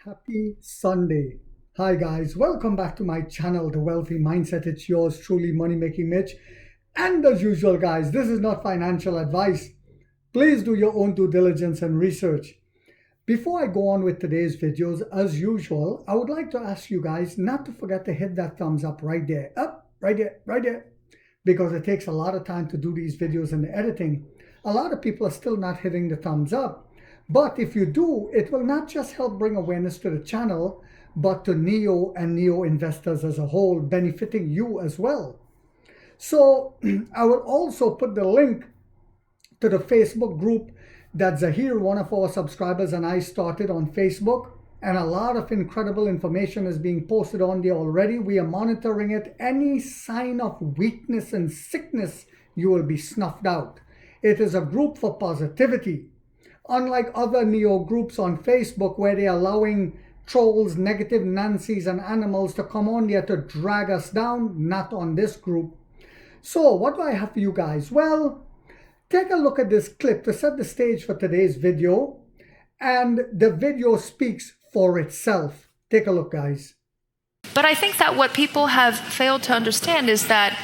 Happy Sunday. Hi guys, welcome back to my channel, The Wealthy Mindset. It's yours truly, Money Making Mitch. And as usual guys, this is not financial advice. Please do your own due diligence and research. Before I go on with today's videos, as usual, I would like to ask you guys not to forget to hit that thumbs up right there. Right there. Because it takes a lot of time to do these videos and the editing. A lot of people are still not hitting the thumbs up. But if you do, it will not just help bring awareness to the channel, but to NIO and NIO investors as a whole, benefiting you as well. So I will also put the link to the Facebook group that Zahir, one of our subscribers, and I started on Facebook. And a lot of incredible information is being posted on there already. We are monitoring it. Any sign of weakness and sickness, you will be snuffed out. It is a group for positivity. Unlike other NIO groups on Facebook where they're allowing trolls, negative Nancys, and animals to come on there to drag us down, not on this group. So what do I have for you guys? Well, take a look at this clip to set the stage for today's video. And the video speaks for itself. Take a look, guys. But I think that what people have failed to understand is that,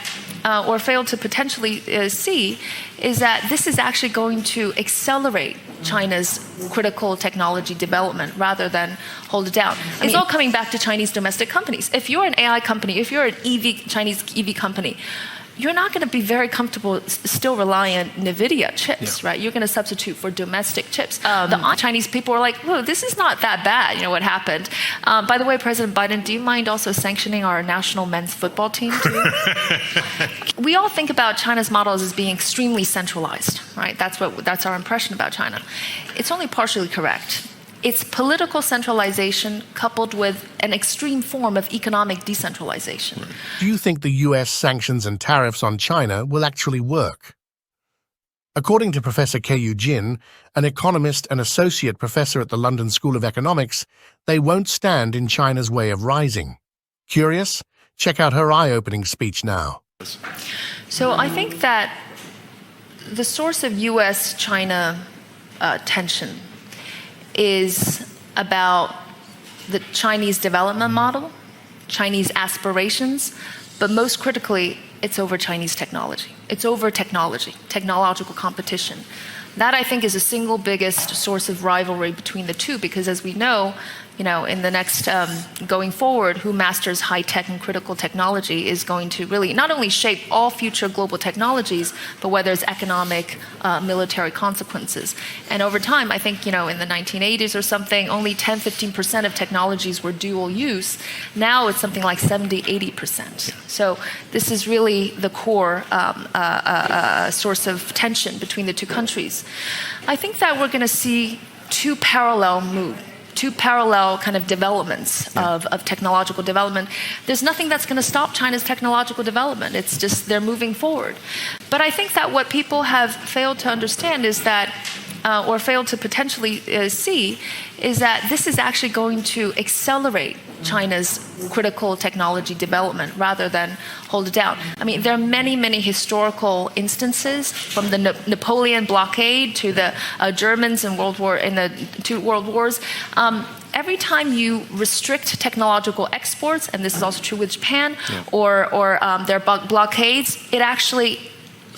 or failed to potentially see, is that this is actually going to accelerate China's critical technology development rather than hold it down. It's all coming back to Chinese domestic companies. If you're an AI company, if you're an Chinese EV company, you're not going to be very comfortable still relying on NVIDIA chips, right? You're going to substitute for domestic chips. The Chinese people are like, whoa, this is not that bad, you know, what happened. By the way, President Biden, do you mind also sanctioning our national men's football team too? We all think about China's models as being extremely centralized, right? That's our impression about China. It's only partially correct. It's political centralization coupled with an extreme form of economic decentralization. Do you think the US sanctions and tariffs on China will actually work? According to Professor Ku Jin, an economist and associate professor at the London School of Economics, they won't stand in China's way of rising. Curious? Check out her eye-opening speech now. So I think that the source of US-China tension is about the Chinese development model, Chinese aspirations, but most critically, it's over Chinese technology. It's over technology, technological competition. That, I think, is the single biggest source of rivalry between the two, because as we know, in the next, going forward, who masters high-tech and critical technology is going to really not only shape all future global technologies, but whether it's economic, military consequences. And over time, I think, in the 1980s or something, only 10-15% of technologies were dual use. Now it's something like 70-80%. So this is really the core source of tension between the two countries. I think that we're going to see two parallel kind of developments of technological development. There's nothing that's going to stop China's technological development. It's just they're moving forward. But I think that what people have failed to understand is that, or failed to potentially see, is that this is actually going to accelerate China's critical technology development rather than hold it down. I mean, there are many, many historical instances from the Napoleon blockade to the Germans in the two world wars. Every time you restrict technological exports, and this is also true with Japan, or their blockades, it actually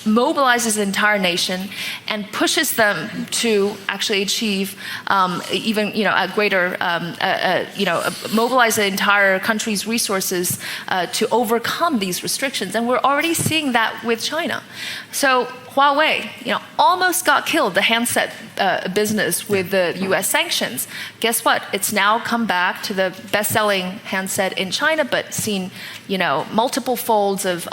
mobilizes the entire nation and pushes them to actually achieve even a greater mobilize the entire country's resources to overcome these restrictions. And we're already seeing that with China. So Huawei, almost got killed, the handset business with the US sanctions. Guess what? It's now come back to the best-selling handset in China, but seen, multiple folds of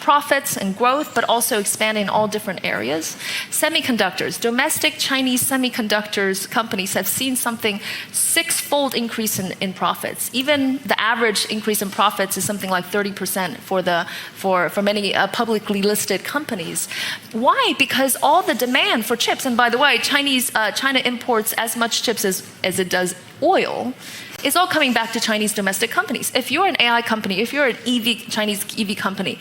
profits and growth, but also expanding in all different areas. Semiconductors, domestic Chinese semiconducttors companies have seen something six-fold increase in profits. Even the average increase in profits is something like 30% for many publicly listed companies. Why? Because all the demand for chips, and by the way, China imports as much chips as it does oil, is all coming back to Chinese domestic companies. If you're an AI company, if you're an Chinese EV company,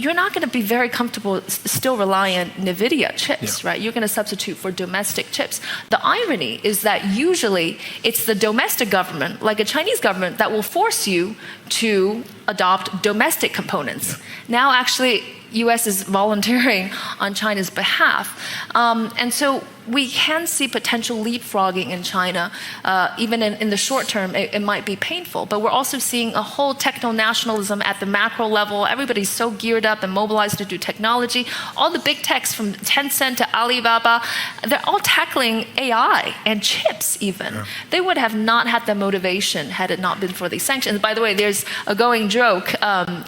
you're not going to be very comfortable still relying on NVIDIA chips, right? You're going to substitute for domestic chips. The irony is that usually it's the domestic government, like a Chinese government, that will force you to adopt domestic components. Now, actually, U.S. is volunteering on China's behalf. And so we can see potential leapfrogging in China. Even in the short term, it might be painful. But we're also seeing a whole techno-nationalism at the macro level. Everybody's so geared up and mobilized to do technology. All the big techs from Tencent to Alibaba, they're all tackling AI and chips even. Yeah. They would have not had the motivation had it not been for these sanctions. By the way, there's a going joke.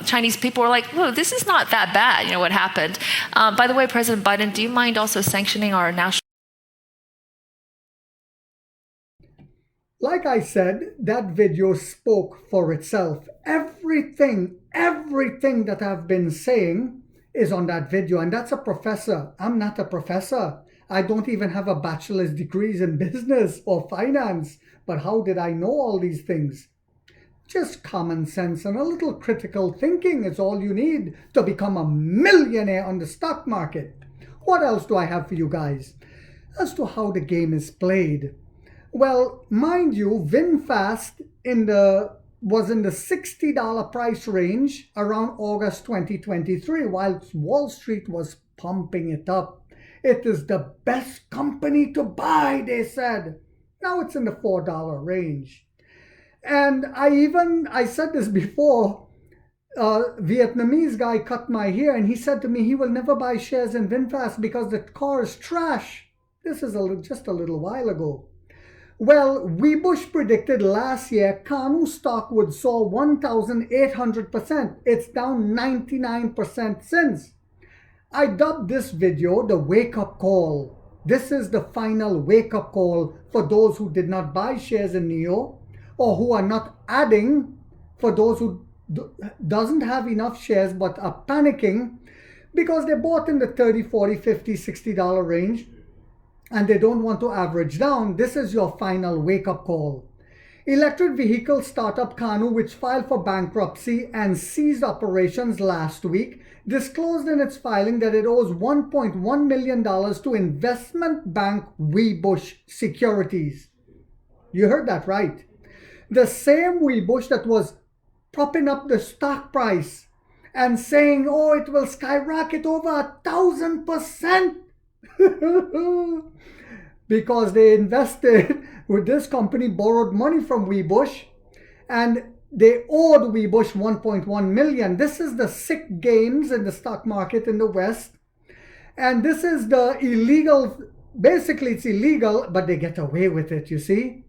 Chinese people are like, whoa, this is not that bad. You know what happened. By the way, President Biden, do you mind also sanctioning our national? Like I said, that video spoke for itself. Everything that I've been saying is on that video, and that's a professor. I'm not a professor. I don't even have a bachelor's degree in business or finance. But how did I know all these things? Just common sense and a little critical thinking is all you need to become a millionaire on the stock market. What else do I have for you guys? As to how the game is played. Well, mind you, VinFast was in the $60 price range around August 2023, while Wall Street was pumping it up. It is the best company to buy, they said. Now it's in the $4 range. And I said this before, Vietnamese guy cut my hair and he said to me he will never buy shares in VinFast because the car is trash. This is just a little while ago. Well, Webbush predicted last year Kanu stock would soar 1,800%. It's down 99% since. I dubbed this video the wake-up call. This is the final wake-up call for those who did not buy shares in NIO, or who are not adding, for those who doesn't have enough shares but are panicking because they bought in the $30, $40, $50, $60 range and they don't want to average down. This is your final wake-up call. Electric vehicle startup Kanu, which filed for bankruptcy and ceased operations last week, disclosed in its filing that it owes $1.1 million to investment bank Webbush Securities. You heard that right. The same Webbush that was propping up the stock price and saying, oh, it will skyrocket over 1,000% because they invested with this company, borrowed money from Webbush, and they owed Webbush $1.1 million. This is the sick games in the stock market in the West. And this is the illegal, basically it's illegal, but they get away with it, you see.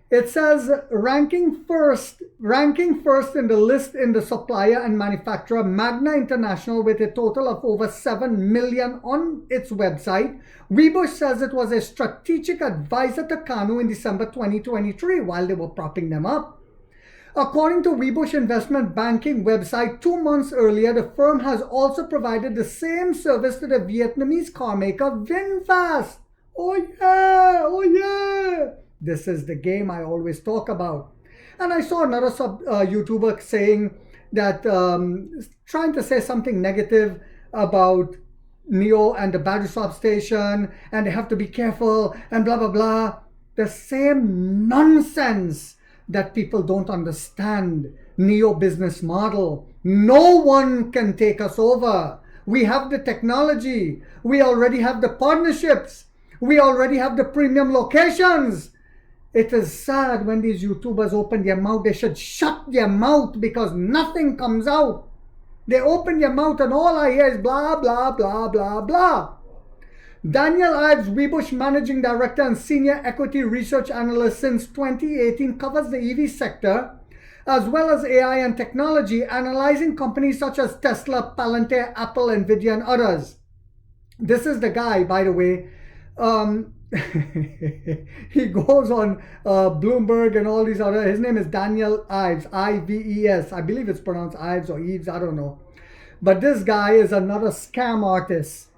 It says ranking first in the list in the supplier and manufacturer Magna International with a total of over 7 million on its website. Webbush says it was a strategic advisor to Kanu in December 2023 while they were propping them up. According to Webbush investment banking website, 2 months earlier, the firm has also provided the same service to the Vietnamese car maker VinFast. Oh yeah! This is the game I always talk about. And I saw another YouTuber saying that, trying to say something negative about NIO and the battery swap station, and they have to be careful, and blah, blah, blah. The same nonsense that people don't understand. NIO business model. No one can take us over. We have the technology. We already have the partnerships. We already have the premium locations. It is sad when these YouTubers open their mouth. They should shut their mouth because nothing comes out. They open their mouth and all I hear is blah, blah, blah, blah, blah. Daniel Ives, Webbush Managing Director and Senior Equity Research Analyst since 2018, covers the EV sector as well as AI and technology, analyzing companies such as Tesla, Palantir, Apple, Nvidia, and others. This is the guy, by the way. He goes on Bloomberg and all these other. His name is Daniel Ives, I-V-E-S. I believe it's pronounced Ives or Eves, I don't know. But this guy is another scam artist.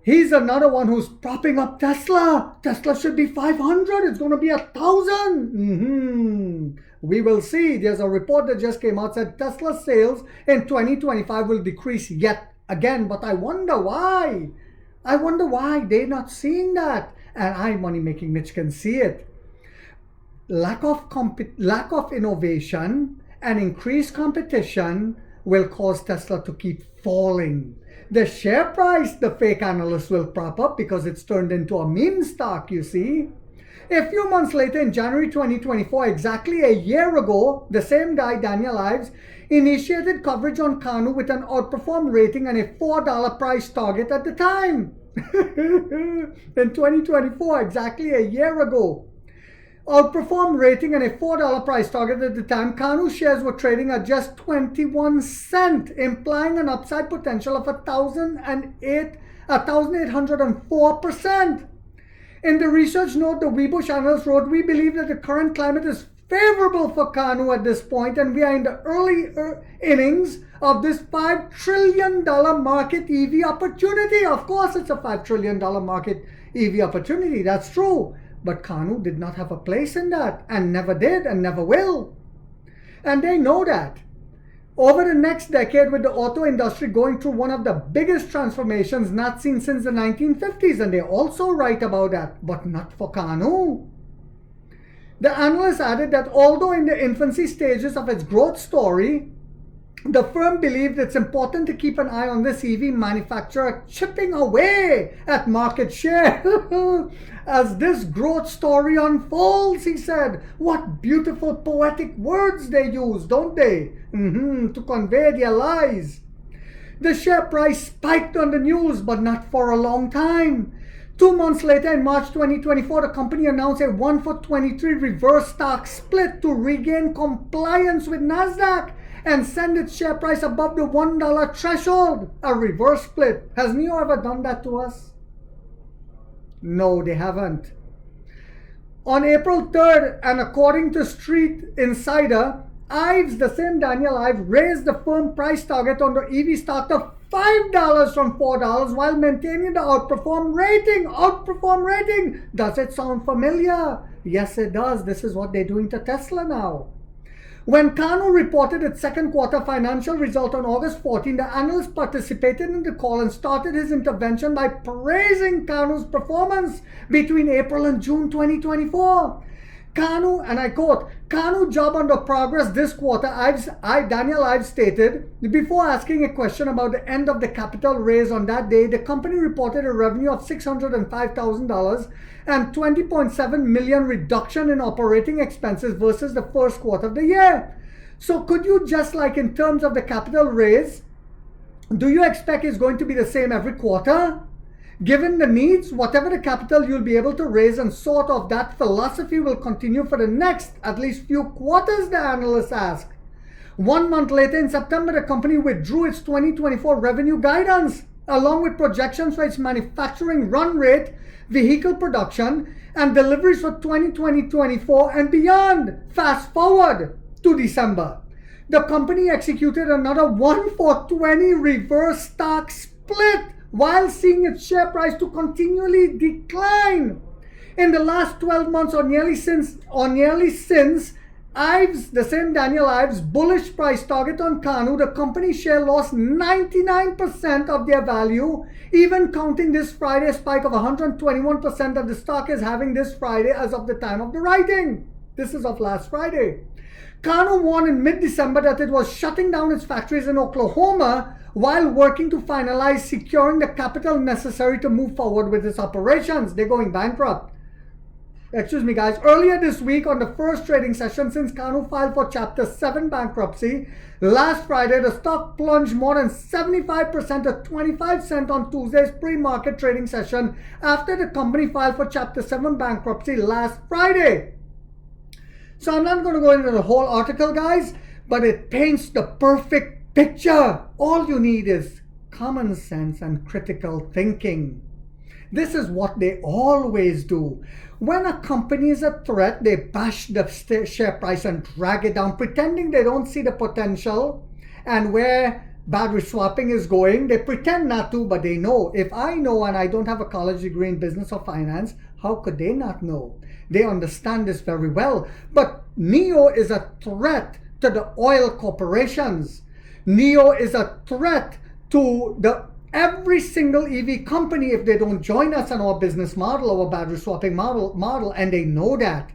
He's another one who's propping up Tesla. Tesla should be 500. It's going to be 1,000. We will see. There's a report that just came out that Tesla sales in 2025 will decrease yet again. But I wonder why. I wonder why they're not seeing that. And I, Money Making Mitch, can see it. Lack of innovation and increased competition will cause Tesla to keep falling. The share price, the fake analysts will prop up because it's turned into a meme stock, you see. A few months later, in January 2024, exactly a year ago, the same guy, Daniel Ives, initiated coverage on Kanu with an outperform rating and a $4 price target at the time. In 2024, exactly a year ago. Outperform rating and a $4 price target at the time, Kanu shares were trading at just 21 cents, implying an upside potential of 1,804%. In the research note, the Webbush analyst wrote, "We believe that the current climate is favorable for Kanu at this point, and we are in the early innings of this $5 trillion market EV opportunity." Of course, it's a $5 trillion market EV opportunity. That's true. But Kanu did not have a place in that, and never did, and never will. And they know that. Over the next decade, with the auto industry going through one of the biggest transformations not seen since the 1950s, and they're also right about that, but not for Kanu. The analyst added that although in the infancy stages of its growth story, the firm believed it's important to keep an eye on this EV manufacturer chipping away at market share as this growth story unfolds, he said. What beautiful poetic words they use, don't they? To convey their lies. The share price spiked on the news, but not for a long time. 2 months later, in March 2024, the company announced a 1-for-23 reverse stock split to regain compliance with NASDAQ and send its share price above the $1 threshold. A reverse split. Has NIO ever done that to us? No, they haven't. On April 3rd, and according to Street Insider, Ives, the same Daniel Ives, raised the firm price target on the EV stock to $5 from $4 while maintaining the outperform rating. Outperform rating. Does it sound familiar? Yes, it does. This is what they're doing to Tesla now. When Kanu reported its second quarter financial result on August 14, the analyst participated in the call and started his intervention by praising Kanu's performance between April and June 2024. Kanu, and I quote, "Kanu job on the progress this quarter," Daniel Ives stated. Before asking a question about the end of the capital raise on that day, the company reported a revenue of $605,000 and $20.7 million reduction in operating expenses versus the first quarter of the year. So could you, just like in terms of the capital raise, do you expect it's going to be the same every quarter? Given the needs, whatever the capital you'll be able to raise, and sort of that philosophy will continue for the next at least few quarters, the analysts asked. 1 month later, in September, the company withdrew its 2024 revenue guidance, along with projections for its manufacturing run rate, vehicle production, and deliveries for 2024 and beyond. Fast forward to December. The company executed another 1-for-20 reverse stock split, while seeing its share price to continually decline. In the last 12 months, or nearly since Ives, the same Daniel Ives, bullish price target on Kanu, the company share lost 99% of their value, even counting this Friday spike of 121% that the stock is having this Friday as of the time of the writing. This is of last Friday. Kanu warned in mid-December that it was shutting down its factories in Oklahoma while working to finalize securing the capital necessary to move forward with its operations. They're going bankrupt. Excuse me, guys. Earlier this week, on the first trading session since Kanu filed for Chapter 7 bankruptcy, last Friday, the stock plunged more than 75% to 25 cents on Tuesday's pre-market trading session after the company filed for Chapter 7 bankruptcy last Friday. So I'm not going to go into the whole article, guys, but it paints the perfect picture. All you need is common sense and critical thinking. This is what they always do. When a company is a threat, they bash the share price and drag it down, pretending they don't see the potential and where battery swapping is going. They pretend not to, but they know. If I know and I don't have a college degree in business or finance, how could they not know? They understand this very well. But NIO is a threat to the oil corporations. NIO is a threat to every single EV company if they don't join us on our business model, our battery swapping model, and they know that.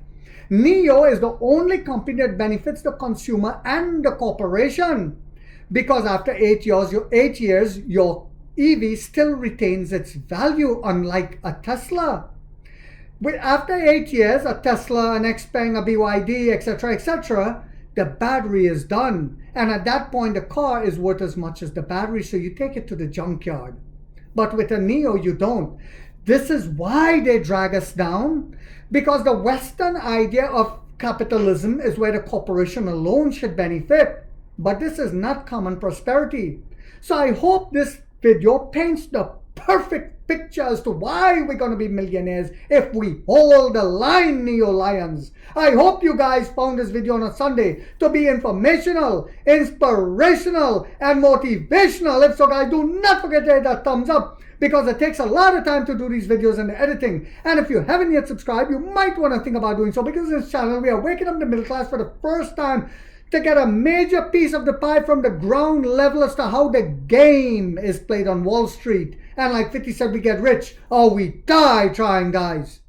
NIO is the only company that benefits the consumer and the corporation, because after 8 years, your EV still retains its value, unlike a Tesla. But after 8 years, a Tesla, an Xpeng, a BYD, etc., the battery is done. And at that point, the car is worth as much as the battery, so you take it to the junkyard. But with a NIO, you don't. This is why they drag us down, because the Western idea of capitalism is where the corporation alone should benefit. But this is not common prosperity. So I hope this video paints the perfect picture as to why we're going to be millionaires if we hold the line, NIO Lions. I hope you guys found this video on a Sunday to be informational, inspirational, and motivational. If so, guys, do not forget to hit that thumbs up, because it takes a lot of time to do these videos and the editing. And if you haven't yet subscribed, you might want to think about doing so, because in this channel, we are waking up the middle class for the first time to get a major piece of the pie from the ground level as to how the game is played on Wall Street. And like 50 said, we get rich or we die trying, guys.